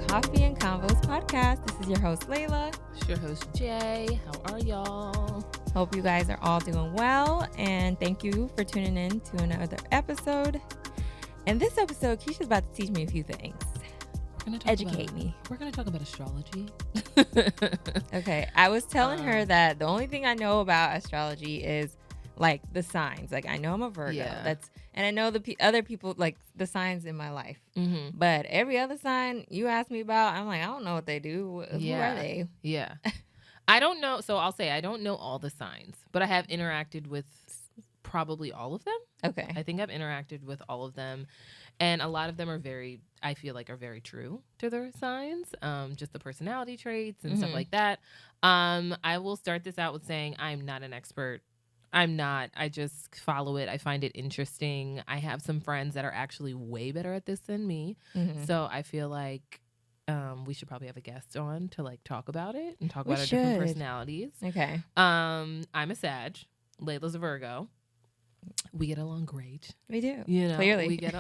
Coffee and Convos podcast. This is your host, Layla. It's your host, Jay. How are y'all? Hope you guys are all doing well, and thank you for tuning in to another episode. In this episode, Keisha's about to teach me a few things. Educate me. We're going to talk about astrology. Okay, I was telling her that the only thing I know about astrology is like the signs. Like I know I'm a Virgo. Yeah. And I know the other people, like the signs in my life. Mm-hmm. But every other sign you ask me about, I'm like, I don't know what they do. Who are they? Yeah. I don't know. So I'll say I don't know all the signs, but I have interacted with probably all of them. Okay. I think I've interacted with all of them. And a lot of them are I feel like are very true to their signs. Just the personality traits and stuff like that. I will start this out with saying I'm not an expert. I'm not. I just follow it. I find it interesting. I have some friends that are actually way better at this than me. Mm-hmm. So I feel like we should probably have a guest on to like talk about it and talk about our different personalities. Okay. I'm a Sag. Layla's a Virgo. We get along great. We do. You know, clearly. we get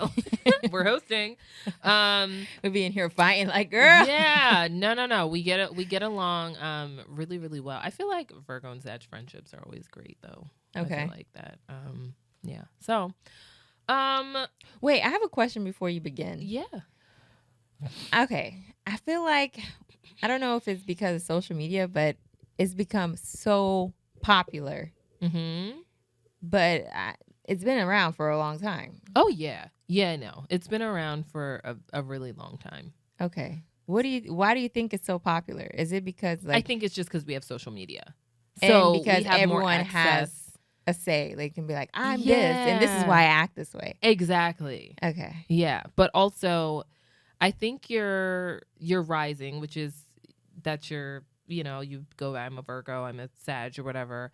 we're hosting. We'll be in here fighting like, girl. Yeah. No. We get along really, really well. I feel like Virgo and Sag friendships are always great though. Okay. I feel like that. Yeah. So wait, I have a question before you begin. Yeah. Okay. I feel like I don't know if it's because of social media, but it's become so popular. Mm-hmm. But it's been around for a long time. Oh yeah. Yeah, no. It's been around for a really long time. Okay. Why do you think it's so popular? Is it because I think it's just because we have social media. So and because everyone has a say. They can be like, I'm this, and this is why I act this way. Exactly. Okay. Yeah. But also, I think your rising, which is that you're, you go, I'm a Virgo, I'm a Sag or whatever,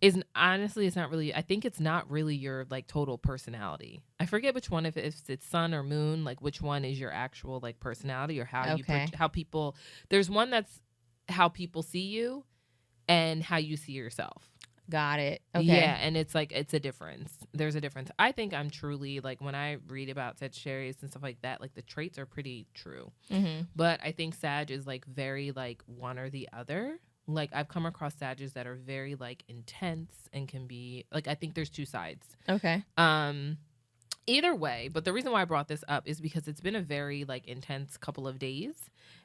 is honestly, it's not really, I think it's not really your like total personality. I forget which one, if it's sun or moon, like which one is your actual like personality or how how people, there's one that's how people see you and how you see yourself. Got it. Okay. Yeah, and it's like, it's a difference. There's a difference. I think I'm truly, like, when I read about Sagittarius and stuff like that, like, the traits are pretty true. Mm-hmm. But I think Sag is, like, very, like, one or the other. Like, I've come across Sages that are very, like, intense and can be, like, I think there's two sides. Okay. Either way, but the reason why I brought this up is because it's been a very, like, intense couple of days.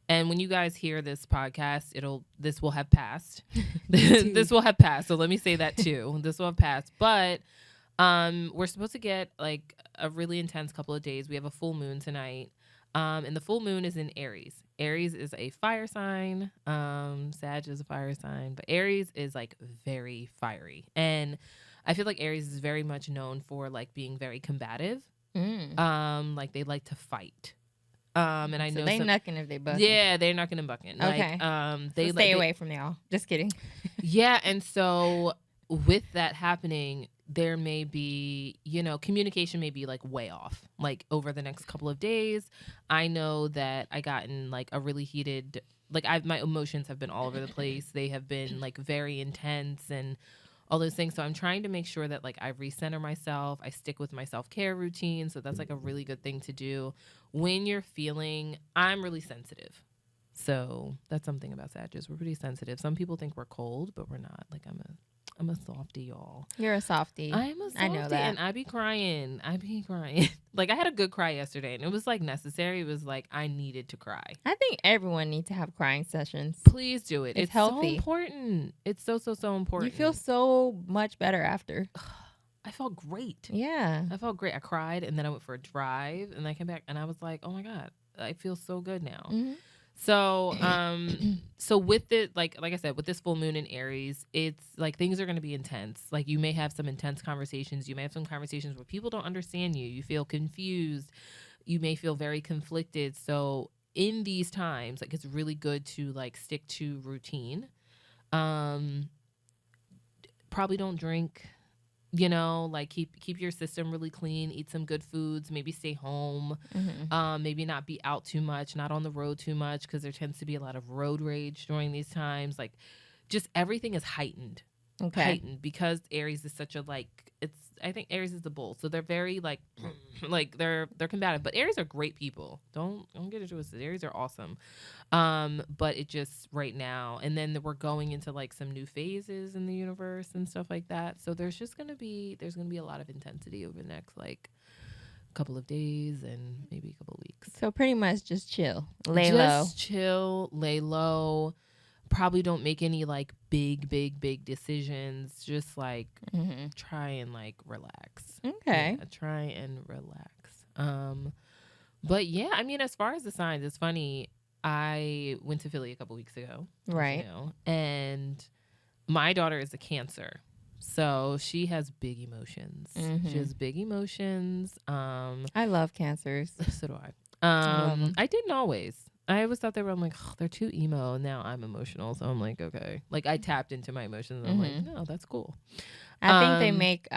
And when you guys hear this podcast, this will have passed. This will have passed. So let me say that too. This will have passed. But we're supposed to get like a really intense couple of days. We have a full moon tonight. And the full moon is in Aries. Aries is a fire sign. Sag is a fire sign. But Aries is like very fiery. And I feel like Aries is very much known for like being very combative. Like they like to fight. And I know they knucking if they bucking. Yeah, they're knucking and bucking. Okay. Like, they so stay away from y'all. Just kidding. Yeah, and so with that happening, there may be, communication may be like way off. Like over the next couple of days, I know that I got in like a really heated, like my emotions have been all over the place. They have been like very intense and all those things. So I'm trying to make sure that like I recenter myself. I stick with my self-care routine. So that's like a really good thing to do. When you're feeling, I'm really sensitive. So that's something about Sagittarius. We're pretty sensitive. Some people think we're cold, but we're not. Like I'm a softie, y'all. You're a softie. I'm a softie. I know that. And I be crying. Like I had a good cry yesterday and it was like necessary. It was like I needed to cry. I think everyone needs to have crying sessions. Please do it. It's healthy. So important. It's so important. You feel so much better after. I felt great. Yeah. I felt great. I cried and then I went for a drive and I came back and I was like, oh my God, I feel so good now. Mm-hmm. So, so with it, like I said, with this full moon in Aries, it's like things are going to be intense. Like you may have some intense conversations. You may have some conversations where people don't understand you. You feel confused. You may feel very conflicted. So in these times, like it's really good to like stick to routine. Probably don't drink. Like keep your system really clean, eat some good foods, maybe stay home, maybe not be out too much, not on the road too much, because there tends to be a lot of road rage during these times. Like just everything is heightened. heightened because Aries is such a I think Aries is the bull, so they're very like they're combative. But Aries are great people. Don't get it twisted. Aries are awesome. But it just right now, and then we're going into like some new phases in the universe and stuff like that. So there's gonna be a lot of intensity over the next like couple of days and maybe a couple of weeks. So pretty much just chill, lay low. Just chill, lay low. Probably don't make any like big decisions. Just like try and like relax. Okay. Yeah, try and relax. But yeah, I mean, as far as the signs, it's funny. I went to Philly a couple weeks ago. Right. And my daughter is a Cancer. So she has big emotions. She has big emotions. I love Cancers. So do I. I didn't always. I always thought I'm like, oh, they're too emo. Now I'm emotional. So I'm like, okay. Like I tapped into my emotions. And I'm like, no, that's cool. I think they make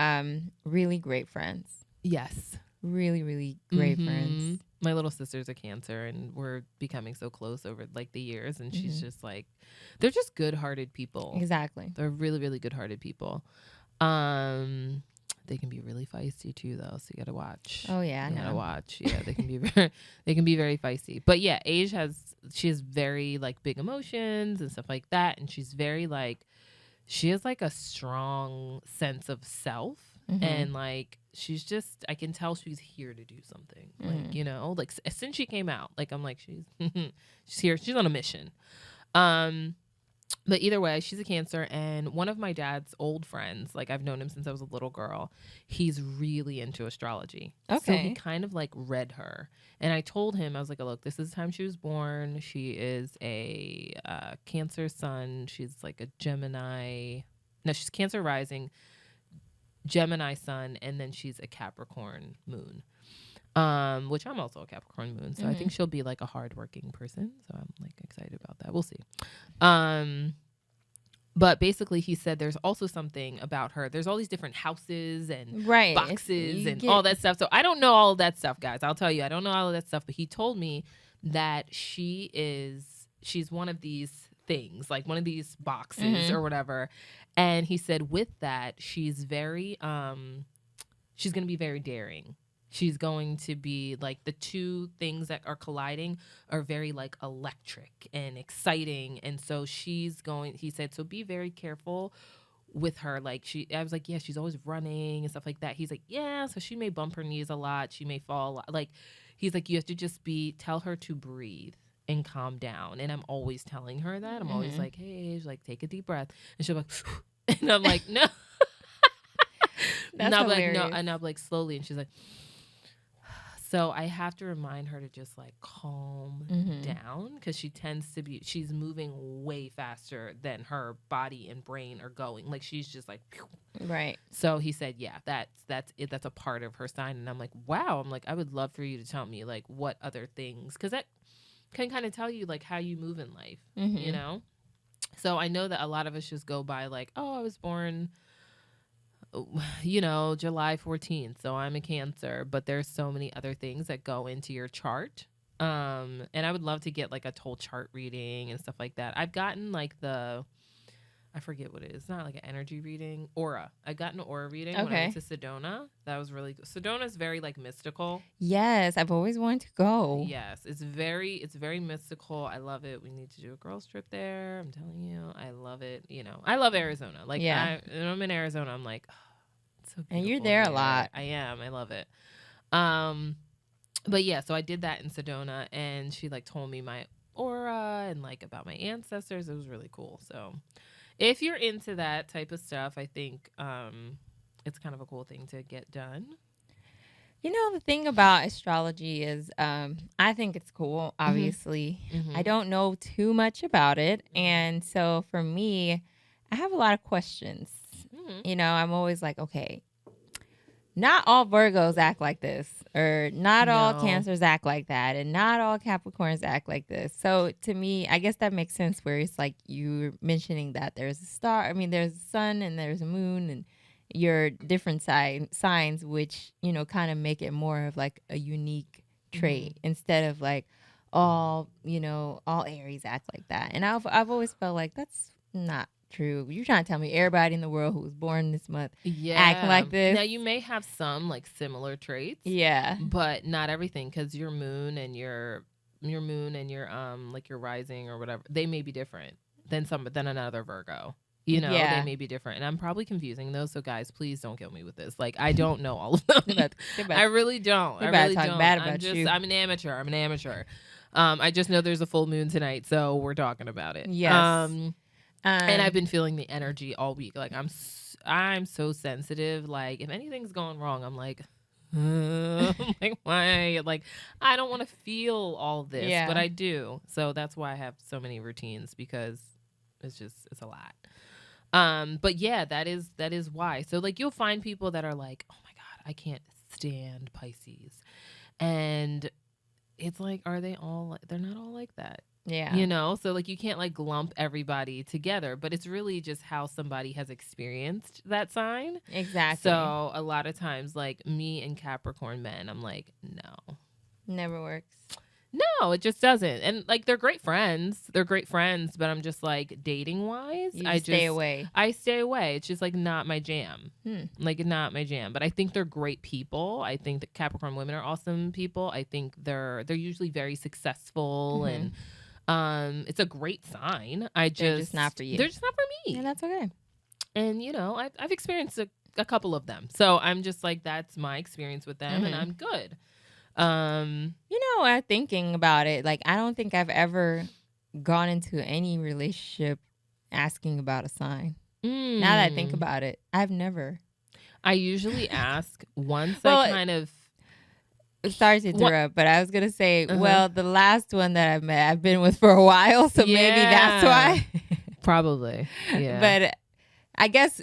really great friends. Yes. Really, really great friends. My little sister's a Cancer and we're becoming so close over like the years. And she's just like, they're just good-hearted people. Exactly. They're really, really good-hearted people. They can be really feisty too, though. So you gotta watch. Oh yeah, you gotta watch. Yeah, they can be very feisty. But yeah, she has very like big emotions and stuff like that, and she's very like she has like a strong sense of self, and like she's just I can tell she's here to do something. Like like since she came out, like I'm like she's here. She's on a mission. But either way, she's a Cancer, and one of my dad's old friends, like I've known him since I was a little girl, he's really into astrology. Okay. So he kind of like read her. And I told him, I was like, look, this is the time she was born. She is a Cancer sun. She's like a Gemini. No, she's Cancer rising, Gemini sun, and then she's a Capricorn moon. Which I'm also a Capricorn moon, so I think she'll be like a hardworking person. So I'm like excited about that. We'll see. But basically he said there's also something about her. There's all these different houses and boxes and all that stuff. So I don't know all of that stuff, guys. I'll tell you, I don't know all of that stuff. But he told me that she's one of these things, like one of these boxes or whatever. And he said with that, she's very, she's going to be very daring. She's going to be like the two things that are colliding are very like electric and exciting. And so he said, so be very careful with her. Like I was like, yeah, she's always running and stuff like that. He's like, yeah, so she may bump her knees a lot. She may fall a lot. Like, he's like, you have to just tell her to breathe and calm down. And I'm always telling her that. I'm always like, hey, like take a deep breath. And she'll be like, and I'm like, no. That's hilarious. Like, no. And I'm like slowly. And she's like, so I have to remind her to just like calm down because she's moving way faster than her body and brain are going. Like she's just like, phew. Right. So he said, yeah, that's it. That's a part of her sign. And I'm like, wow. I'm like, I would love for you to tell me like what other things, because that can kind of tell you like how you move in life, you know? So I know that a lot of us just go by like, oh, I was born July 14th, so I'm a Cancer, but there's so many other things that go into your chart. And I would love to get like a whole chart reading and stuff like that. I've gotten like I forget what it is. It's not like an energy reading. Aura. I got an aura reading when I went to Sedona. That was really good. Sedona is very like mystical. Yes, I've always wanted to go. Yes, it's very mystical. I love it. We need to do a girls trip there. I'm telling you, I love it. I love Arizona. Like when I'm in Arizona, I'm like, oh, it's so beautiful. And you're there a lot. I am. I love it. But yeah, so I did that in Sedona, and she like told me my aura and like about my ancestors. It was really cool. So if you're into that type of stuff, I think it's kind of a cool thing to get done. The thing about astrology is I think it's cool, obviously. I don't know too much about it. And so for me, I have a lot of questions. I'm always like, okay, not all Virgos act like this, or not all Cancers act like that, and not all Capricorns act like this. So to me, I guess that makes sense where it's like you're mentioning that there's a star. I mean, there's a sun and there's a moon and your different signs, which, kind of make it more of like a unique trait instead of like all Aries act like that. And I've always felt like that's not True. You're trying to tell me everybody in the world who was born this month acting Yeah. like this? Now you may have some like similar traits. Yeah. But not everything, because your moon and your like your rising or whatever, they may be different than another Virgo. You know, they may be different. And I'm probably confusing those. So guys, please don't kill me with this. Like, I don't know all of them. I really don't. I really talk don't. bad about you. I'm an amateur. I just know there's a full moon tonight, so we're talking about it. Yes. And I've been feeling the energy all week. Like, I'm so sensitive. Like, if anything's going wrong, I'm like, like, why? Like, I don't want to feel all this, but I do. So that's why I have so many routines, because it's a lot. But yeah, that is why. So like, you'll find people that are like, oh my God, I can't stand Pisces. And it's like, are they all, they're not all like that. Yeah. You know, so like, you can't like lump everybody together, but it's really just how somebody has experienced that sign. Exactly. So a lot of times, like, me and Capricorn men, I'm like, no. Never works. No, it just doesn't. And like, they're great friends. But I'm just like, dating wise, I stay away. I stay away. It's just like not my jam. Like, not my jam. But I think they're great people. I think that Capricorn women are awesome people. I think they're usually very successful, and it's a great sign. They're just not for you. They're just not for me. And that's okay. And you know, I've experienced a couple of them. So I'm just like, that's my experience with them, and I'm good. You know, I'm thinking about it. Like, I don't think I've ever gone into any relationship asking about a sign. Now that I think about it, I've never. I usually ask once I kind of. Sorry to interrupt, but I was gonna say, well, the last one that I've met, I've been with for a while, so maybe that's why. Probably, yeah. But I guess,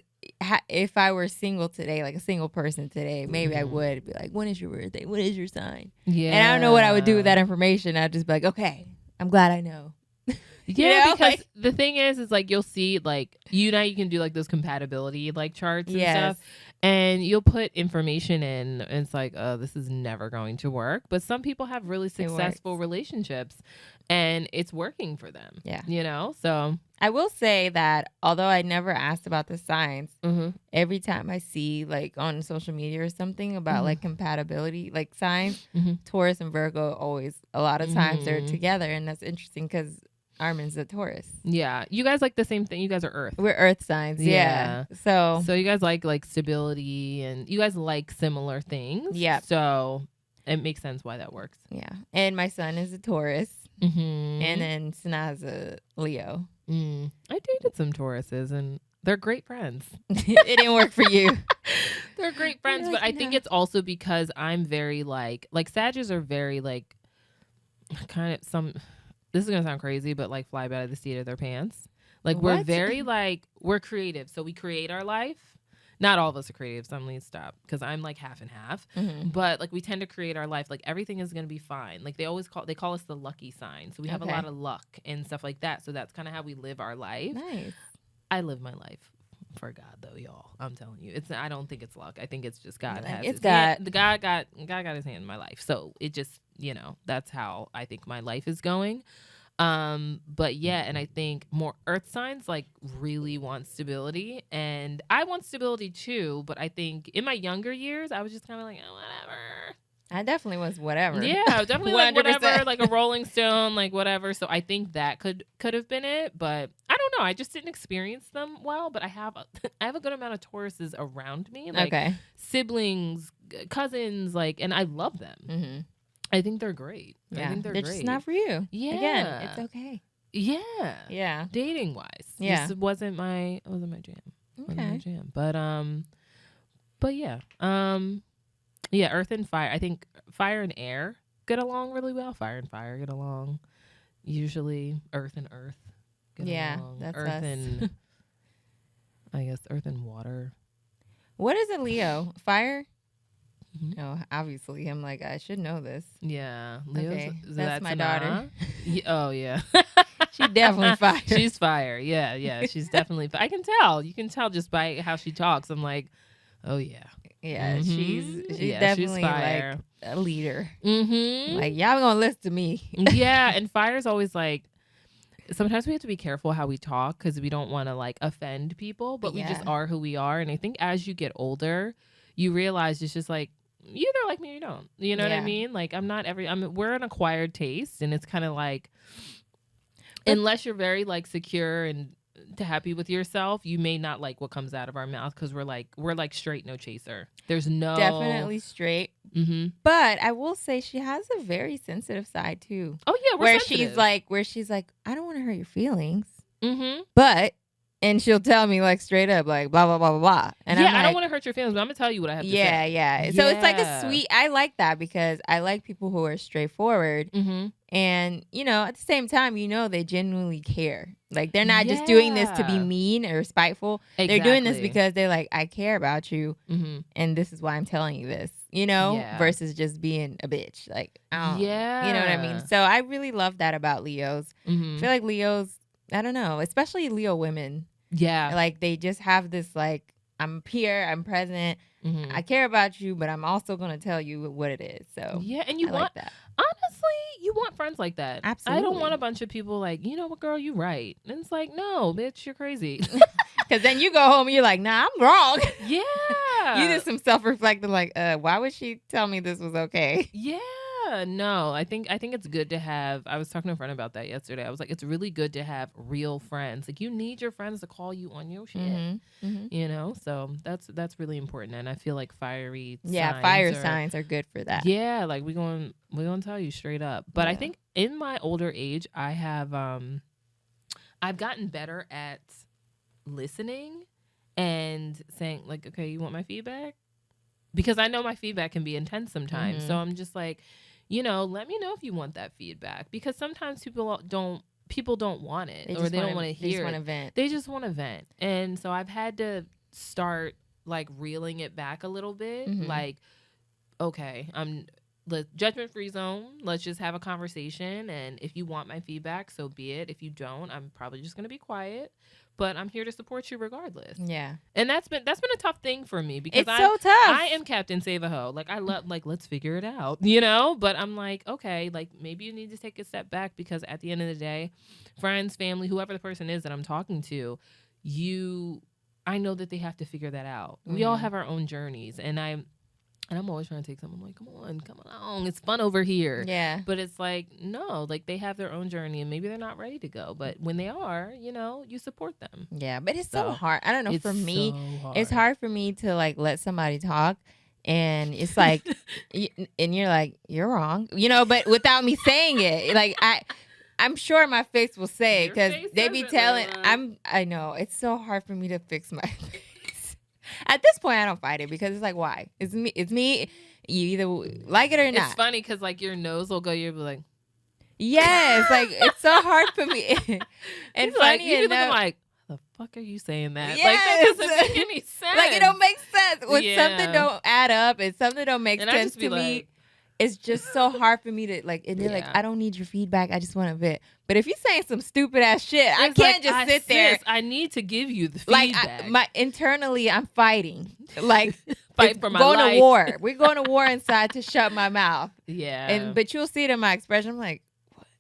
if I were single today, like a single person today, maybe I would be like, when is your birthday? What is your sign? Yeah. And I don't know what I would do with that information. I'd just be like, okay, I'm glad I know. Yeah, because like, the thing is like, you'll see, like, you can do like those compatibility like charts and stuff, and you'll put information in, and it's like, oh, this is never going to work. But some people have really successful relationships, and it's working for them. Yeah, you know. So I will say that although I never asked about the signs, every time I see like on social media or something about like compatibility, like signs, Taurus and Virgo always, a lot of times they're together, and that's interesting because Armin's a Taurus. Yeah. You guys like the same thing. You guys are Earth. We're Earth signs. Yeah. So you guys like stability, and you guys like similar things. Yeah. So it makes sense why that works. Yeah. And my son is a Taurus. And then Sana's a Leo. I dated some Tauruses, and they're great friends. It didn't work for you. They're great friends, but I think it's also because I'm very like Sagittarius are very like, kind of some. This is going to sound crazy, but like, fly by the seat of their pants. Like, we're very like, we're creative. So we create our life. Not all of us are creative. So I'm going to stop, because I'm like half and half. But like, we tend to create our life. Like, everything is going to be fine. Like, they call us the lucky sign. So we have a lot of luck and stuff like that. So that's kind of how we live our life. Nice. I live my life for God, though, y'all. I'm telling you, I don't think it's luck. I think it's just God has. It's God. God got his hand in my life. So it just, you know, that's how I think my life is going. But yeah, and I think more Earth signs like really want stability, and I want stability too. But I think in my younger years, I was just kind of like, oh, whatever. I definitely was whatever. Yeah, definitely like whatever, like a Rolling Stone, like whatever. So I think that could have been it, but I don't know. I just didn't experience them well. But I have a good amount of Tauruses around me, like siblings, cousins, like, and I love them. I think they're great. Yeah. I think they're great. Just not for you. Yeah. Again, it's okay. Yeah. Yeah. Dating wise. Yeah. It wasn't my jam. Okay. Wasn't my jam. But yeah. Yeah, earth and fire. I think fire and air get along really well. Fire and fire get along. Usually earth and earth get along. That's earth us. and I guess earth and water. What is a Leo? Fire? Oh, obviously. I'm like, I should know this. Yeah. Leo's, okay. That's that's my daughter. Oh, yeah. She's definitely fire. She's fire. Yeah. She's definitely I can tell. You can tell just by how she talks. I'm like, oh, yeah. Yeah, she's definitely like a leader. Like, y'all gonna listen to me. Yeah, and fire's always like, sometimes we have to be careful how we talk because we don't want to like offend people, but we just are who we are. And I think as you get older, you realize it's just like, you either like me or you don't. You know what I mean? Like we're an acquired taste, and it's kind of like, unless you're very like secure and happy with yourself, you may not like what comes out of our mouth because we're like straight, no chaser. There's no definitely straight. Mm-hmm. But I will say she has a very sensitive side too. Oh yeah, where sensitive. she's like, I don't want to hurt your feelings, but. And she'll tell me like straight up, like blah blah blah blah blah. And yeah, I don't want to hurt your feelings, but I'm gonna tell you what I have to say. Yeah. So it's like a sweet. I like that because I like people who are straightforward, and at the same time, they genuinely care. Like they're not just doing this to be mean or spiteful. Exactly. They're doing this because they're like, I care about you, and this is why I'm telling you this. Versus just being a bitch. Like, you know what I mean. So I really love that about Leos. I feel like Leos. I don't know, especially Leo women. Yeah. Like they just have this like, I'm here, I'm present, I care about you, but I'm also going to tell you what it is. So yeah, and you want like that. Honestly, you want friends like that. Absolutely. I don't want a bunch of people like, you know what, girl, you right. And it's like, no, bitch, you're crazy. Because then you go home and you're like, nah, I'm wrong. Yeah. You did some self-reflecting like, why would she tell me this was okay? Yeah. No, I think it's good to have. I was talking to a friend about that yesterday. I was like, it's really good to have real friends. Like you need your friends to call you on your shit. So that's really important. And I feel like fire signs are good for that. Yeah, like we're gonna tell you straight up. But I think in my older age, I have I've gotten better at listening and saying like, okay, you want my feedback? Because I know my feedback can be intense sometimes. So I'm just like, let me know if you want that feedback. Because sometimes people don't want it, or they don't want to hear it. They just want to vent. And so I've had to start like reeling it back a little bit. Like, okay, judgment-free zone. Let's just have a conversation. And if you want my feedback, so be it. If you don't, I'm probably just going to be quiet. But I'm here to support you regardless. Yeah. And that's been a tough thing for me because it's so tough. I am Captain Save a Ho. Like I love let's figure it out, But I'm like, okay, like maybe you need to take a step back because at the end of the day, friends, family, whoever the person is that I'm talking to, I know that they have to figure that out. We all have our own journeys, and I'm always trying to take someone like, come along. It's fun over here. Yeah. But it's like, no, like they have their own journey and maybe they're not ready to go. But when they are, you support them. Yeah. But it's so hard. I don't know. For me, it's hard for me to like let somebody talk. And it's like, and you're like, you're wrong, but without me saying it, like I'm sure my face will say it because they be telling, I know it's so hard for me to fix my face. At this point, I don't fight it because it's like, why? It's me. You either like it or not. It's funny because like your nose will go. You'll be like, yes, like it's so hard for me. And funny enough, like, the fuck are you saying that? Yes. Like that doesn't make any sense. Like it don't make sense when something don't add up and something don't make sense to me. It's just so hard for me to like, and they're like, I don't need your feedback. I just want to vent. But if you're saying some stupid ass shit, I can't just sit there. I need to give you the feedback. Like internally, I'm fighting. Like fight for my life. Going to war. We're going to war inside to shut my mouth. Yeah. But you'll see it in my expression. I'm like,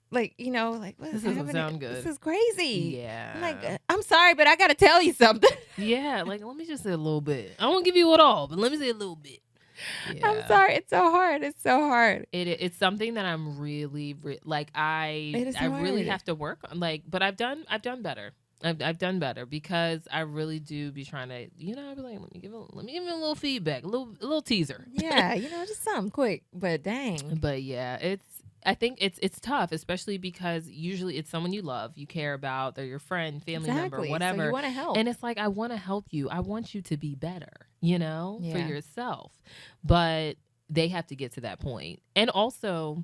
what this doesn't sound good. This is crazy. Yeah. I'm like, I'm sorry, but I got to tell you something. Yeah. Like, let me just say a little bit. I won't give you it all, but let me say a little bit. Yeah. I'm sorry. It's so hard. It's something that I'm really like. I really have to work on. Like, but I've done better. I've done better because I really do be trying to. I'd be like, let me give him a little feedback, a little teaser. Yeah, just something quick. But dang. But yeah, I think it's tough, especially because usually it's someone you love, you care about, they're your friend, family member, whatever. So you want to help. And it's like, I want to help you. I want you to be better, for yourself. But they have to get to that point. And also,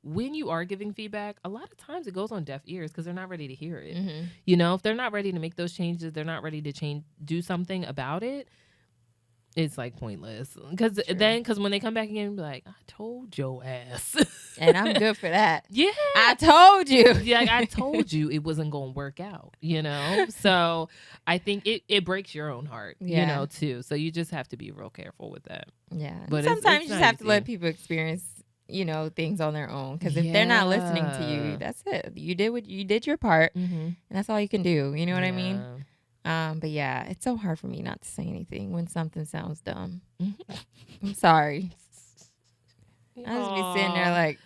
when you are giving feedback, a lot of times it goes on deaf ears because they're not ready to hear it. If they're not ready to make those changes, they're not ready to do something about it. It's like pointless because when they come back again, be like, I told your ass, and I'm good for that. Yeah, I told you. Yeah, I told you it wasn't going to work out. So I think it breaks your own heart. Too. So you just have to be real careful with that. Yeah, but sometimes you just have to let people experience things on their own. Because if they're not listening to you, that's it. You did your part, and that's all you can do. You know what I mean? But yeah, it's so hard for me not to say anything when something sounds dumb. I'm sorry. I just be sitting there like.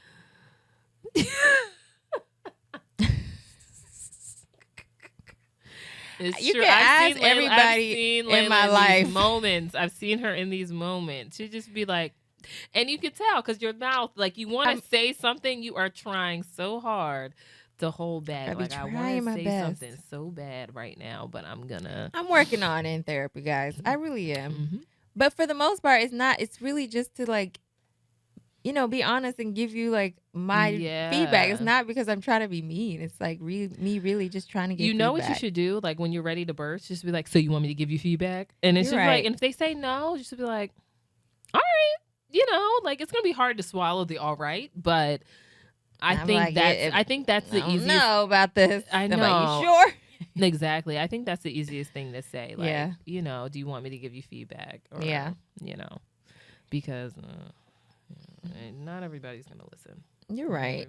It's you true. can I've ask everybody in my life. Moments. I've seen her in these moments. She just be like, and you can tell because your mouth, like you want to say something, you are trying so hard to hold back. Like I want to say something so bad right now, but I'm working on it in therapy, guys. I really am. But for the most part, it's really just to like, be honest and give you like my feedback. It's not because I'm trying to be mean. It's like me really just trying to get feedback. What you should do? Like when you're ready to burst, just be like, so you want me to give you feedback? And it's just like, and if they say no, just be like, all right, like it's going to be hard to swallow the all right, but I think that's the easiest. I know about this. I know. Are you sure? Exactly. I think that's the easiest thing to say. Like, do you want me to give you feedback? Or, because not everybody's going to listen. You're right.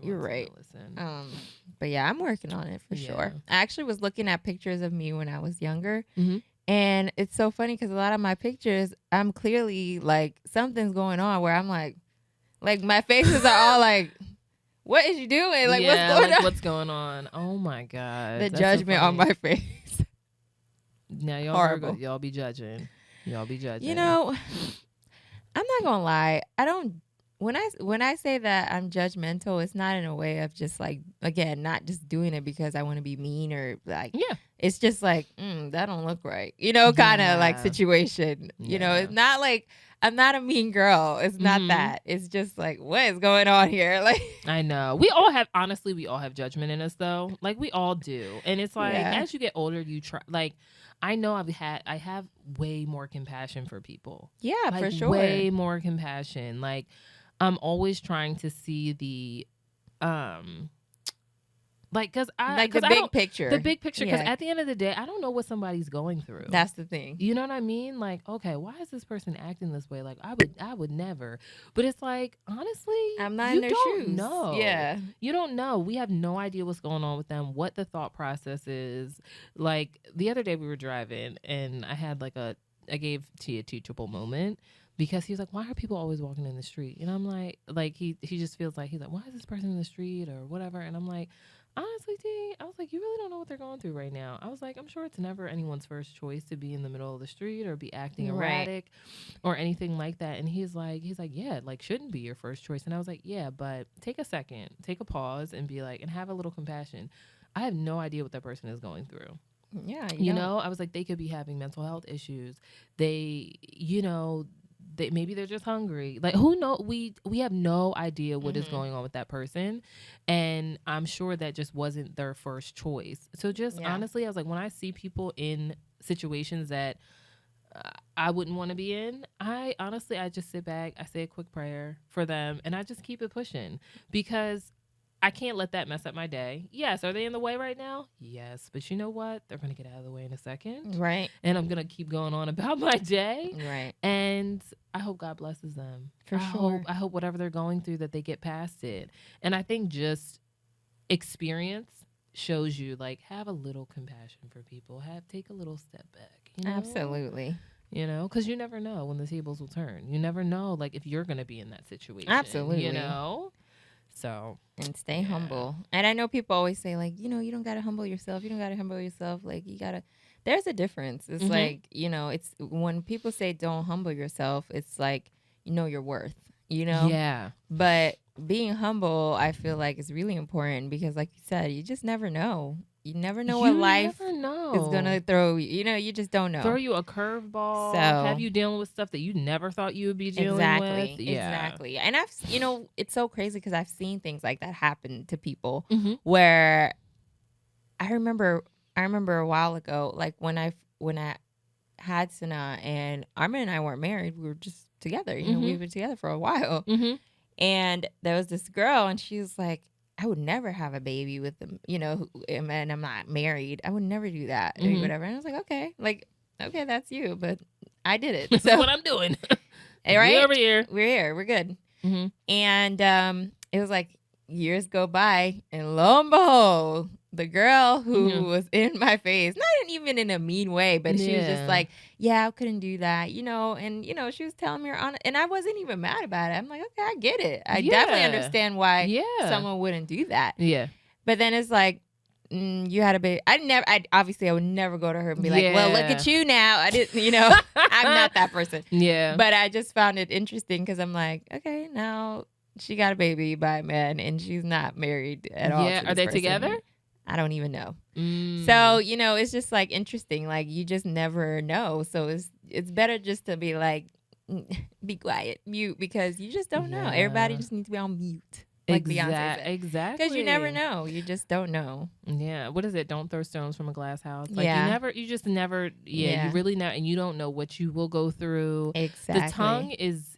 But yeah, I'm working on it for sure. I actually was looking at pictures of me when I was younger. And it's so funny because a lot of my pictures, I'm clearly like something's going on where I'm like my faces are all like, what is you doing? Like, what's going on? Oh my God. The judgment on my face. Now y'all be judging. I'm not gonna lie. I don't. When I say that I'm judgmental, it's not in a way of just like, again, not just doing it because I want to be mean or like, it's just like, that don't look right, kind of like situation. It's not like I'm not a mean girl. It's not that. It's just like, what is going on here? Like, I know we all have judgment in us though. Like we all do. And it's like, as you get older, you try, like, I know I have way more compassion for people. Yeah, like, for sure. Way more compassion. Like, I'm always trying to see the, because the big picture. The big picture, because at the end of the day, I don't know what somebody's going through. That's the thing. You know what I mean? Like, okay, why is this person acting this way? Like, I would never. But it's like, honestly, I'm not in their shoes. No, yeah, you don't know. We have no idea what's going on with them, what the thought process is. Like the other day, we were driving, and I had I gave T a teachable moment. Because he was like, why are people always walking in the street? And I'm like he just feels like, he's like, why is this person in the street or whatever? And I'm like, honestly, T, I was like, you really don't know what they're going through right now. I was like, I'm sure it's never anyone's first choice to be in the middle of the street or be acting erratic or anything like that. And he's like, yeah, like shouldn't be your first choice. And I was like, yeah, but take a second, take a pause and be like, and have a little compassion. I have no idea what that person is going through. Yeah. You know, I was like, they could be having mental health issues. Maybe they're just hungry. Like, who knows? We have no idea what is going on with that person. And I'm sure that just wasn't their first choice. So just honestly, I was like, when I see people in situations that I wouldn't want to be in, I just sit back, I say a quick prayer for them, and I just keep it pushing because I can't let that mess up my day. Yes. Are they in the way right now? Yes. But you know what? They're going to get out of the way in a second. Right. And I'm going to keep going on about my day. Right. And I hope God blesses them. For sure. I hope whatever they're going through that they get past it. And I think just experience shows you, like, have a little compassion for people. Take a little step back. Absolutely. Because you never know when the tables will turn. You never know, like, if you're going to be in that situation. Absolutely. So. And stay humble. And I know people always say, like, you don't got to humble yourself. You don't got to humble yourself. Like, you got to. There's a difference. It's like, it's when people say don't humble yourself, it's like, your worth, Yeah. But being humble, I feel like is really important because, like you said, you just never know. You never know what life is going to throw you. You just don't know. Throw you a curveball. So, have you dealing with stuff that you never thought you would be dealing with. Yeah. Exactly. And it's so crazy because I've seen things like that happen to people where I remember a while ago, like when I had Sana and Armin and I weren't married. We were just together. We've been together for a while. And there was this girl and she was like, I would never have a baby with them, and I'm not married. I would never do that or whatever. And I was like, okay, that's you. But I did it. So that's what I'm doing. Right? We're over here. We're here. We're good. And it was like years go by, and lo and behold, the girl who was in my face, not even in a mean way, but she was just like, yeah, I couldn't do that, and she was telling me her honest, and I wasn't even mad about it. I'm like, okay, I get it. I definitely understand why someone wouldn't do that. Yeah. But then it's like, you had a baby. I would never go to her and be like, well, look at you now. I didn't, I'm not that person. Yeah. But I just found it interesting because I'm like, okay, now she got a baby by a man and she's not married at all. Yeah. Are they together? I don't even know. So, it's just like interesting. Like you just never know. So it's better just to be like, be quiet, mute, because you just don't know. Everybody just needs to be on mute. Like Beyonce said. Exactly. Because you never know. You just don't know. Yeah. What is it? Don't throw stones from a glass house. Like you just never, you really know, and you don't know what you will go through. Exactly. The tongue is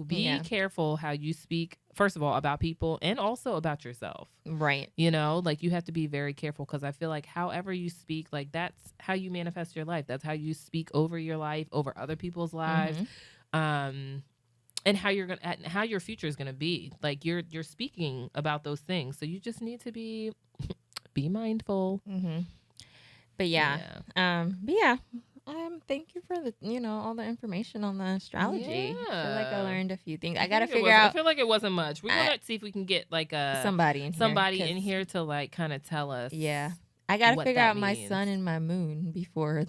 be careful how you speak, first of all, about people and also about yourself. Right. Like you have to be very careful, because I feel like however you speak, like that's how you manifest your life. That's how you speak over your life, over other people's lives. And how your future is gonna be. Like you're speaking about those things, so you just need to be mindful. But thank you for the all the information on the astrology. I feel like I learned a few things. I gotta figure out. I feel like it wasn't much. We're gonna see if we can get like somebody in here to like kind of tell us. Yeah, I gotta figure out my sun and my moon before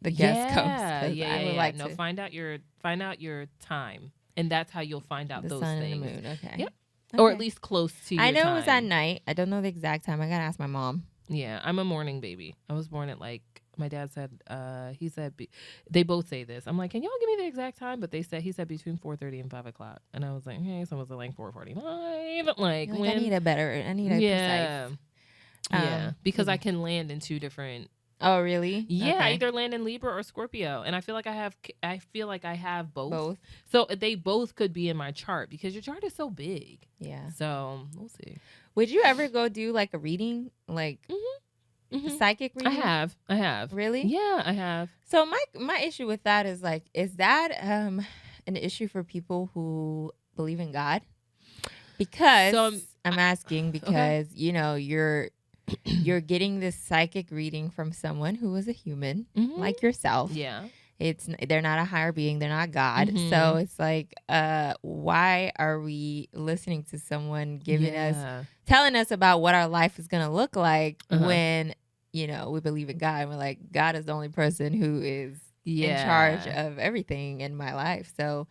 the guest comes. No, find out your time. And that's how you'll find out those sun things. And the moon. Okay. Yep. Okay. Or at least close to your I know time. It was at night. I don't know the exact time. I gotta ask my mom. Yeah, I'm a morning baby. I was born at my dad said, he said, they both say this. I'm like, can y'all give me the exact time? But he said between 4:30 and 5 o'clock. And I was like, hey, someone was like 4:45. Like when? I need a precise. Yeah, because I can land in two different. Oh, really? Yeah, okay. I either land in Libra or Scorpio, and I feel like I have both. So they both could be in my chart because your chart is so big. Yeah. So we'll see. Would you ever go do like a reading, like psychic reading? I have. Really? Yeah, I have. So my issue with that is like, is that an issue for people who believe in God? Because I'm asking because you're getting this psychic reading from someone who is a human like yourself. Yeah. They're not a higher being. They're not God. So it's like, why are we listening to someone telling us about what our life is going to look like when, we believe in God and we're like, God is the only person who is in charge of everything in my life. So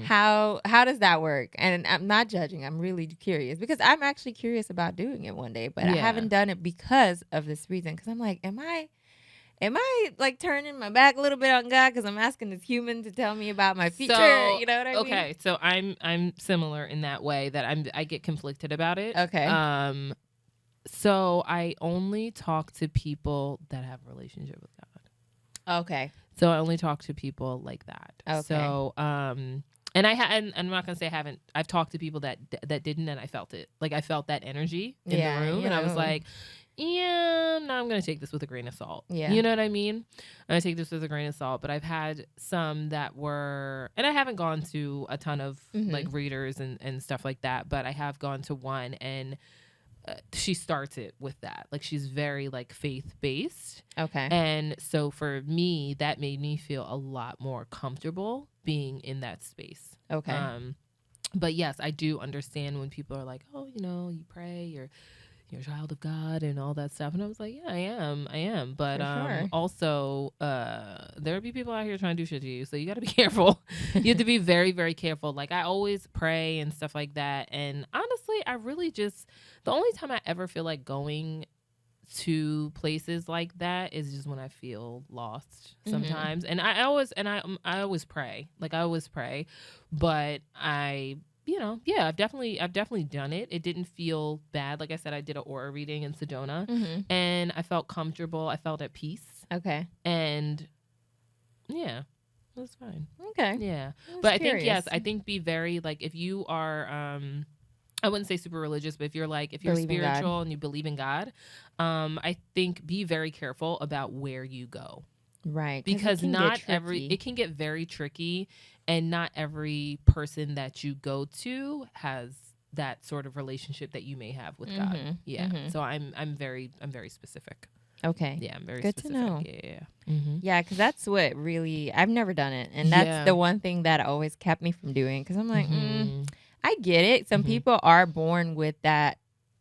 how does that work? And I'm not judging. I'm really curious because I'm actually curious about doing it one day, but I haven't done it because of this reason. Because I'm like, am I like turning my back a little bit on God because I'm asking this human to tell me about my future? So, you know what I mean? Okay, so I'm similar in that way that I get conflicted about it. Okay. So I only talk to people that have a relationship with God. Okay. So I only talk to people like that. Okay. So and I'm not gonna say I haven't. I've talked to people that didn't, and I felt it. Like I felt that energy in the room, and I was like, yeah, no, I'm gonna take this with a grain of salt. Yeah. You know what I mean? I'm gonna take this with a grain of salt. But I've had some that were, and I haven't gone to a ton of like readers and stuff like that. But I have gone to one, and she starts it with that. Like she's very like faith based. Okay. And so for me, that made me feel a lot more comfortable being in that space. Okay. But yes, I do understand when people are like, oh, you pray, you're a child of God and all that stuff. And I was like, yeah, I am. But also, there'll be people out here trying to do shit to you. So you got to be careful. You have to be very, very careful. Like I always pray and stuff like that. And honestly, I really just, the only time I ever feel like going to places like that is just when I feel lost sometimes. And I always pray. Like I always pray. But I've definitely done it. It didn't feel bad. Like I said, I did an aura reading in Sedona and I felt comfortable. I felt at peace. Okay. And yeah, it was fine. Okay. Yeah. But I think be very like, if you are, I wouldn't say super religious, but if you're spiritual and you believe in God, I think be very careful about where you go. Right. Because it can get very tricky. and not every person that you go to has that sort of relationship that you may have with God. Yeah. So I'm very specific. Okay. Yeah, I'm very good specific. to know. Yeah, because that's what really, I've never done it, and that's the one thing that always kept me from doing, because I'm like, I get it. Some people are born with that,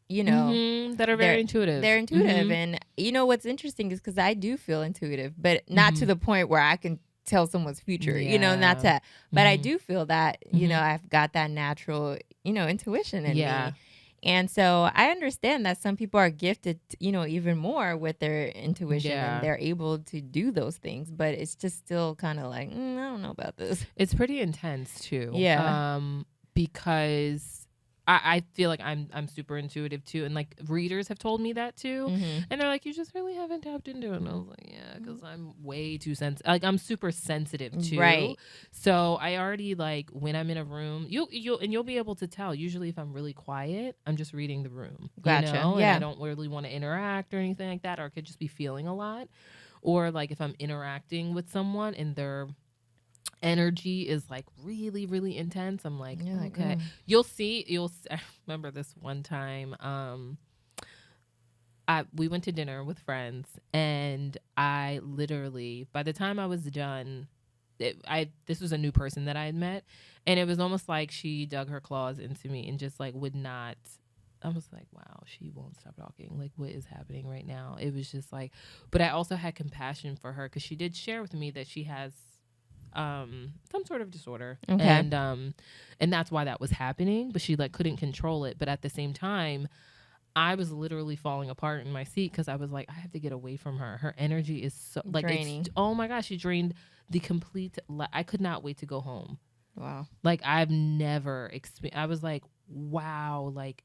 you know, that are very intuitive. They're intuitive, and you know what's interesting is because I do feel intuitive, but not to the point where I can tell someone's future, you know, not that. But I do feel that, you know, I've got that natural, you know, intuition in me. And so I understand that some people are gifted, you know, even more with their intuition, and they're able to do those things. But it's just still kind of like, I don't know about this. It's pretty intense too. Yeah. Because I feel like I'm super intuitive too, and like readers have told me that too, and they're like, you just really haven't tapped into it. And I was like, yeah, because I'm way too sensitive. Like I'm super sensitive too. Right. So I already, like, when I'm in a room, you'll be able to tell. Usually, if I'm really quiet, I'm just reading the room. Gotcha. You know? And I don't really want to interact or anything like that, or I could just be feeling a lot, or like if I'm interacting with someone and their energy is like really, really intense, I'm like, okay. You'll see. I remember this one time. We went to dinner with friends, and I literally, by the time I was done, this was a new person that I had met, and it was almost like she dug her claws into me and just like would not. I was like, wow, she won't stop talking. Like, what is happening right now? It was just like, but I also had compassion for her, because she did share with me that she has some sort of disorder, and that's why that was happening, but she like couldn't control it. But at the same time, I was literally falling apart in my seat, because I was like, I have to get away from her. Her energy is so like draining. Oh my gosh, she drained the complete. I could not wait to go home. Wow. Like I've never experienced. I was like, wow, like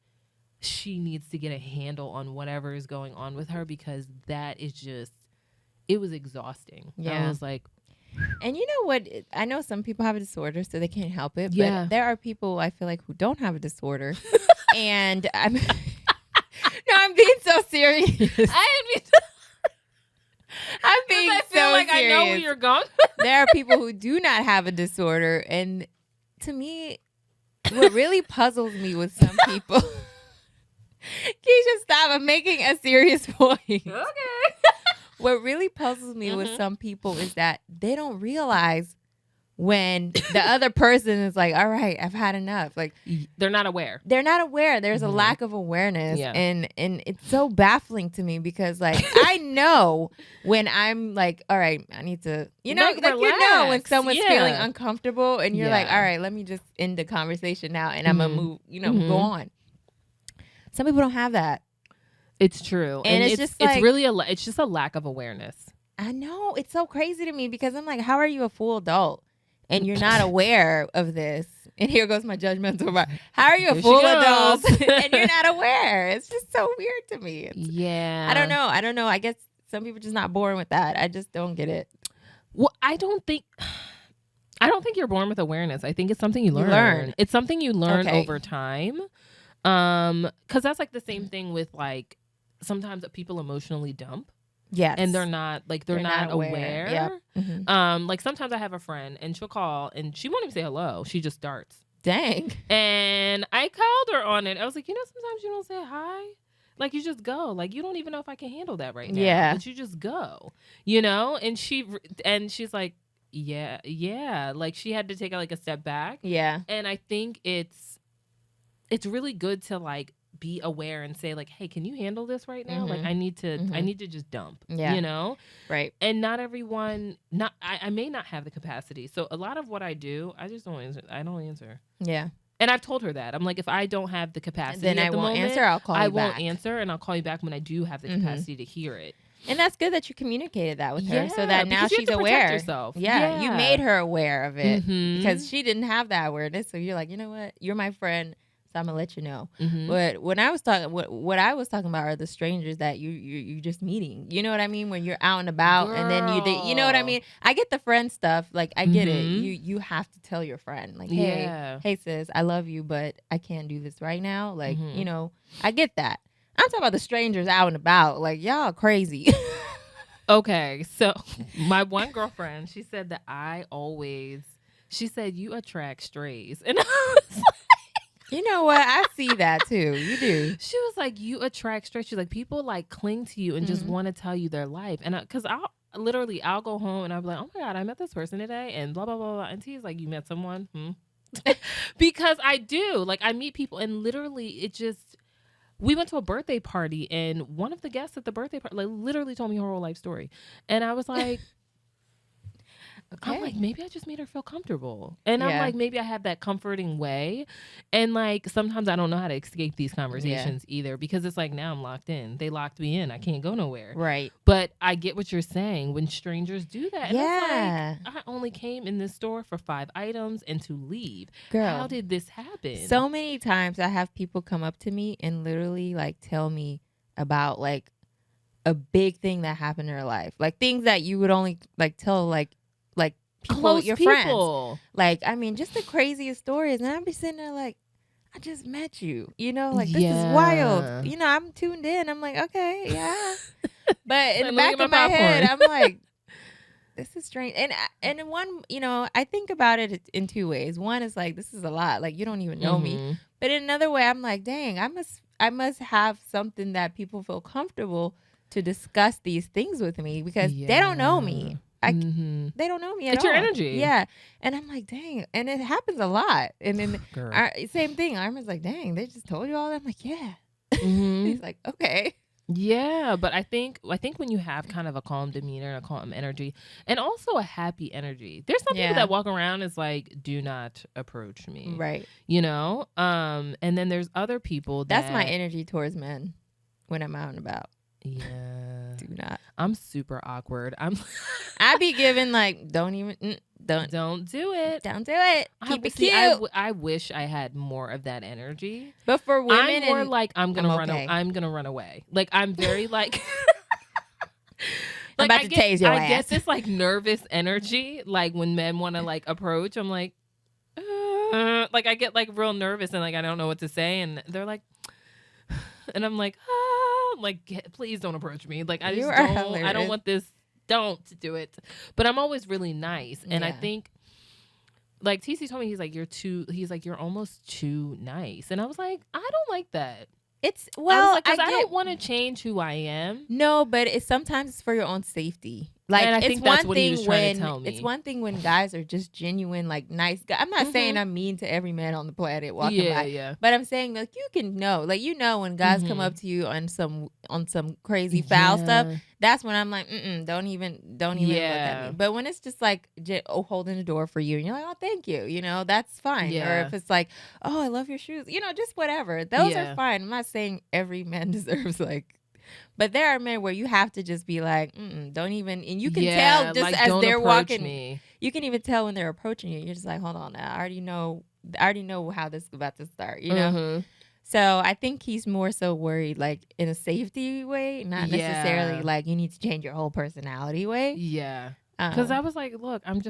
she needs to get a handle on whatever is going on with her, because that is just. It was exhausting. Yeah. I was like. And you know what? I know some people have a disorder, so they can't help it. Yeah. But there are people, I feel like, who don't have a disorder. And I'm being so serious. I'm being I feel so like serious. I know where you're going. There are people who do not have a disorder. And to me, what really puzzles me with some people. Keisha, stop. I'm making a serious point. Okay. What really puzzles me with some people is that they don't realize when the other person is like, all right, I've had enough. Like, they're not aware. They're not aware. There's a lack of awareness. Yeah. And it's so baffling to me, because like I know when I'm like, all right, I need to, you know, like relax. You know when someone's feeling uncomfortable and you're like, all right, let me just end the conversation now, and I'm gonna move, you know, go on. Some people don't have that. It's true. And it's just like, it's really it's just a lack of awareness. I know. It's so crazy to me, because I'm like, how are you a full adult and you're not aware of this? And here goes my judgmental part. How are you a full adult and you're not aware? It's just so weird to me. I don't know. I guess some people are just not born with that. I just don't get it. Well, I don't think you're born with awareness. I think it's something you learn. It's something you learn over time. Because that's like the same thing with like sometimes people emotionally dump. Yes. And they're not aware. Yep. Mm-hmm. Like sometimes I have a friend and she'll call and she won't even say hello. She just starts. Dang. And I called her on it. I was like, sometimes you don't say hi. Like you just go. Like you don't even know if I can handle that right now. Yeah. But you just go. And she's like, yeah. Like she had to take like a step back. Yeah. And I think it's really good to like be aware and say like, hey, can you handle this right now? Like I need to just dump. Yeah. Right. And not everyone I may not have the capacity. So a lot of what I do, I just don't answer. I don't answer. Yeah. And I've told her that. I'm like, if I don't have the capacity then at I the won't moment, answer, I'll call you back. I won't answer, and I'll call you back when I do have the capacity to hear it. And that's good that you communicated that with her, so that now she's aware. Yourself. Yeah, you made her aware of it because she didn't have that awareness. So you're like, you know what? You're my friend, so I'm gonna let you know. But when I was talking, what I was talking about are the strangers that you just meeting. You know what I mean? When you're out and about, and then you know what I mean? I get the friend stuff. Like I get it. You have to tell your friend, like, hey sis, I love you, but I can't do this right now. Like I get that. I'm talking about the strangers out and about. Like, y'all crazy. Okay, so my one girlfriend, she said that I always She said, you attract strays. And I was You know what? I see that too. You do. She was like, you attract strays. She's like, people like cling to you and just want to tell you their life. And because I'll go home and I'll be like, oh my God, I met this person today and blah, blah, blah, blah. And T's like, you met someone? Because I do. Like, I meet people and literally we went to a birthday party and one of the guests at the birthday party like literally told me her whole life story. And I was like, I'm like, maybe I just made her feel comfortable. And I'm like, maybe I have that comforting way. And like, sometimes I don't know how to escape these conversations either because it's like, now I'm locked in. They locked me in. I can't go nowhere. Right. But I get what you're saying when strangers do that. And it's like, I only came in this store for 5 items and to leave. Girl, how did this happen? So many times I have people come up to me and literally like tell me about like a big thing that happened in their life. Like things that you would only like tell like people, close your friends. Like, I mean, just the craziest stories. And I'd be sitting there like, I just met you. You know, like, this is wild. You know, I'm tuned in. I'm like, okay, yeah. But in the back of my head, I'm like, this is strange. And one, you know, I think about it in 2 ways. One is like, this is a lot. Like, you don't even know me. But in another way, I'm like, dang, I must have something that people feel comfortable to discuss these things with me because they don't know me. They don't know me at all. It's your energy. Yeah. And I'm like, dang. And it happens a lot. And then same thing. Armin's like, dang, they just told you all that? I'm like, yeah. He's like, okay. Yeah, but I think when you have kind of a calm demeanor, a calm energy, and also a happy energy, there's some people that walk around is like, do not approach me. Right. You know? And then there's other people that's my energy towards men when I'm out and about. Yeah. Do not. I'm super awkward. I be giving like, don't do it. Don't do it. Keep it cute. I wish I had more of that energy. But for women, I'm more like I'm gonna run away. Like I'm very like. I'm about to tase your ass. I get this like nervous energy, like when men want to like approach. I'm like, like I get like real nervous and like I don't know what to say, and they're like, and I'm like, like please don't approach me. Like I just don't. I don't want this. Don't do it. But I'm always really nice, and I think. Like TC told me, he's like, you're almost too nice. And I was like, I don't like that. It's, well, I don't want to change who I am. No, but sometimes it's for your own safety. Like, and I think that's what he was trying to tell me. It's one thing when guys are just genuine, like, nice guys. I'm not saying I'm mean to every man on the planet walking by. Yeah. But I'm saying, like, you can know. Like, you know when guys come up to you on some crazy foul stuff, that's when I'm like, don't even look at me. But when it's just like holding the door for you and you're like, oh, thank you, you know, that's fine. Yeah. Or if it's like, oh, I love your shoes, you know, just whatever. Those are fine. I'm not saying every man deserves like. But there are men where you have to just be like, don't even, and you can tell just like, as they're walking. Me. You can even tell when they're approaching you. You're just like, hold on now. I already know how this is about to start, you know? So I think he's more so worried like in a safety way, not necessarily like you need to change your whole personality way. Yeah. Because I was like, look, I'm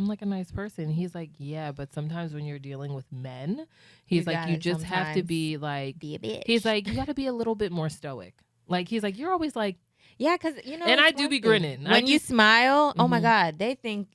like a nice person. He's like, yeah, but sometimes when you're dealing with men, he's like, you just have to be like, be a bitch. He's like, you got to be a little bit more stoic. Like, he's like, you're always like... Yeah, because, you know... And I do be grinning. When you smile, oh, my God, they think...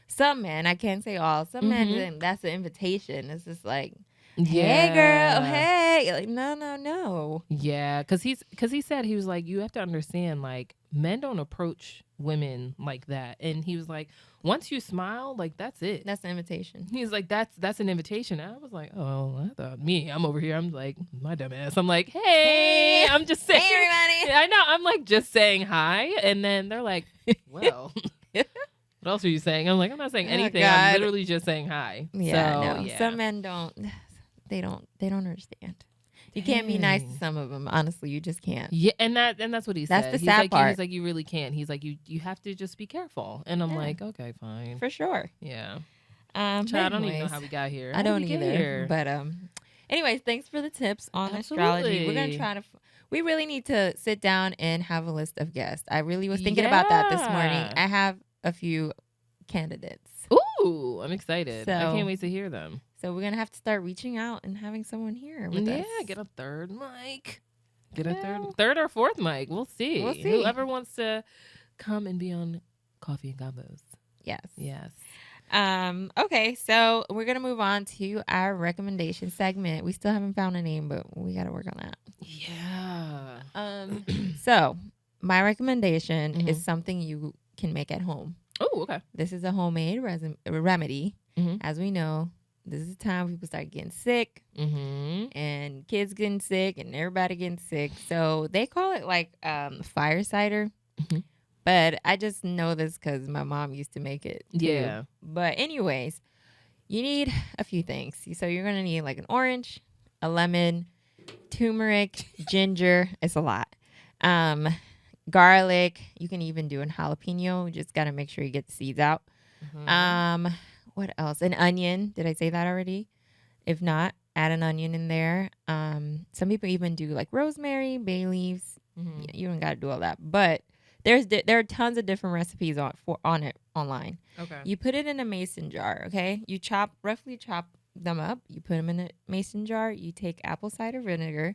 Some men, I can't say all, some men, that's an invitation. It's just like, hey, girl, hey. Like, no. Yeah, because he said, he was like, you have to understand, like, men don't approach women like that. And he was like, once you smile, like, that's it. That's an invitation. He's like, that's an invitation. And I was like, oh, I thought I'm over here. I'm like, my dumb ass. I'm like, hey, I'm just saying. Hey, everybody. I know. I'm like, just saying hi. And then they're like, well, what else are you saying? I'm like, I'm not saying anything. I'm literally just saying hi. Yeah, so, no. Some men don't understand. You can't be nice to some of them. Honestly, you just can't. Yeah, and that's what he said. That's the sad part. He's like, you really can't. He's like, you have to just be careful. And I'm like, okay, fine. For sure. Yeah. I don't even know how we got here. I don't either. But anyways, thanks for the tips on astrology. We're gonna try to. We really need to sit down and have a list of guests. I really was thinking about that this morning. I have a few candidates. Ooh, I'm excited. I can't wait to hear them. So we're going to have to start reaching out and having someone here with us. Yeah, get a third mic. Get a third or fourth mic. We'll see. Whoever wants to come and be on Coffee and Convos. Yes. Okay, so we're gonna move on to our recommendation segment. We still haven't found a name, but we gotta work on that. Yeah. So my recommendation is something you can make at home. Oh, okay. This is a homemade remedy. As we know, this is the time people start getting sick, and kids getting sick, and everybody getting sick. So they call it like fire cider. But I just know this because my mom used to make it too. Yeah. But anyways, you need a few things. So you're going to need like an orange, a lemon, turmeric, ginger. It's a lot. Garlic. You can even do an jalapeno. You just got to make sure you get the seeds out. What else? An onion. Did I say that already? If not, add an onion in there. Some people even do like rosemary, bay leaves. You don't got to do all that. But there are tons of different recipes on it online. Okay. You put it in a mason jar, okay? You roughly chop them up. You put them in a mason jar. You take apple cider vinegar.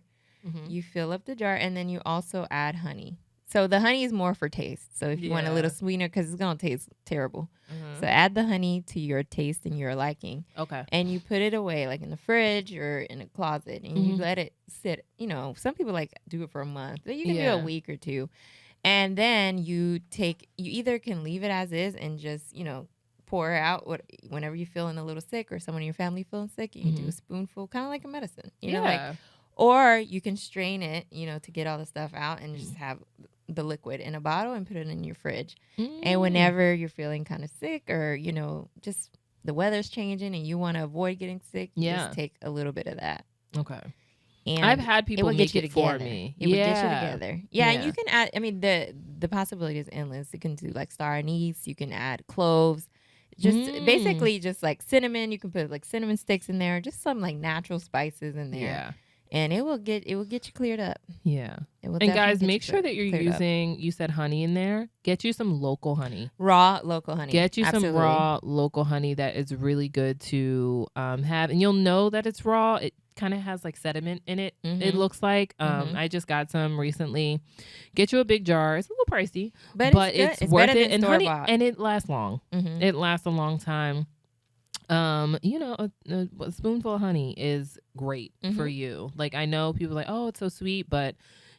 You fill up the jar, and then you also add honey. So the honey is more for taste. So if you want a little sweetener, because it's going to taste terrible. So add the honey to your taste and your liking. Okay. And you put it away, like in the fridge or in a closet, and you let it sit. You know, some people like do it for a month, but you can do a week or two. And then you either can leave it as is and just, pour it out whenever you're feeling a little sick or someone in your family feeling sick. You can do a spoonful, kind of like a medicine, or you can strain it, to get all the stuff out and just have the liquid in a bottle and put it in your fridge. And whenever you're feeling kind of sick or, just the weather's changing and you want to avoid getting sick, just take a little bit of that. Okay. And I've had people make it for me. It would get you together. Yeah, and you can add, the possibility is endless. You can do like star anise. You can add cloves. Just basically just like cinnamon. You can put like cinnamon sticks in there. Just some like natural spices in there. Yeah. And it will get you cleared up. Yeah. And guys, make sure that you're using, you said honey in there. Get you some local honey. Raw local honey. Get you some raw local honey that is really good to have. And you'll know that it's raw. It kind of has like sediment in it. It looks like. I just got some recently. Get you a big jar. It's a little pricey, but it's worth it. And honey, and it lasts long. It lasts a long time. A spoonful of honey is great for you. Like, I know people are like, oh, it's so sweet, but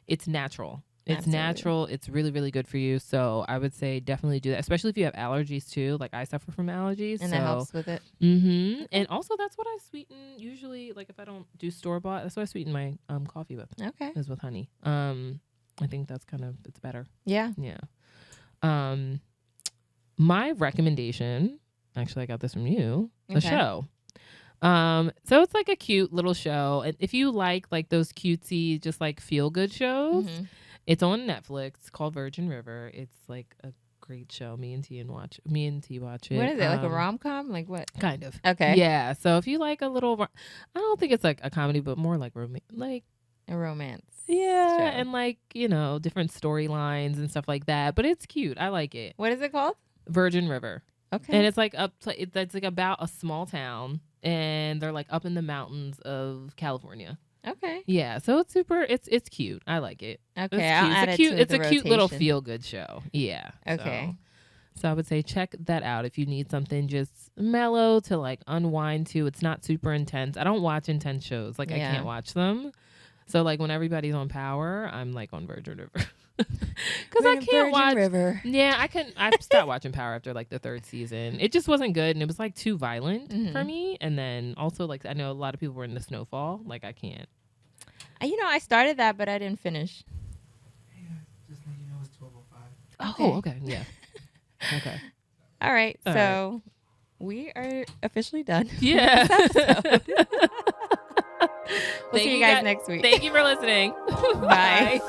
it's natural. It's natural. It's really, really good for you. So I would say definitely do that, especially if you have allergies too. Like, I suffer from allergies. And that helps with it. And also that's what I sweeten usually. Like, if I don't do store-bought, that's what I sweeten my coffee with. Okay. Is with honey. I think that's it's better. Yeah. Yeah. My recommendation, actually I got this from you, a show. So it's like a cute little show. And if you like those cutesy, just like feel good shows, it's on Netflix. It's called Virgin River. It's like a great show. Me and T watch it. What is it? Like a rom-com? Like what? Kind of. Okay. Yeah. So if you like a little, I don't think it's like a comedy, but more like a romance. Yeah. Show. And like, different storylines and stuff like that. But it's cute. I like it. What is it called? Virgin River. Okay. And it's like it's like about a small town, and they're like up in the mountains of California. Okay. Yeah. So it's super. It's cute. I like it. Okay. I'll add it to it's a cute little feel good show. Yeah. Okay. So I would say check that out if you need something just mellow to like unwind to. It's not super intense. I don't watch intense shows. Like I can't watch them. So like when everybody's on Power, I'm like on Virgin River. Because I can't watch River. Yeah, I stopped watching Power after like the third season. It just wasn't good, and it was like too violent for me. And then also like I know a lot of people were into Snowfall. Like I can't. I started that, but I didn't finish. Yeah, just let you know it's 12:05. Oh, okay, yeah, okay. All right, so we are officially done. Yeah. We'll see you guys next week. Thank you for listening. Bye.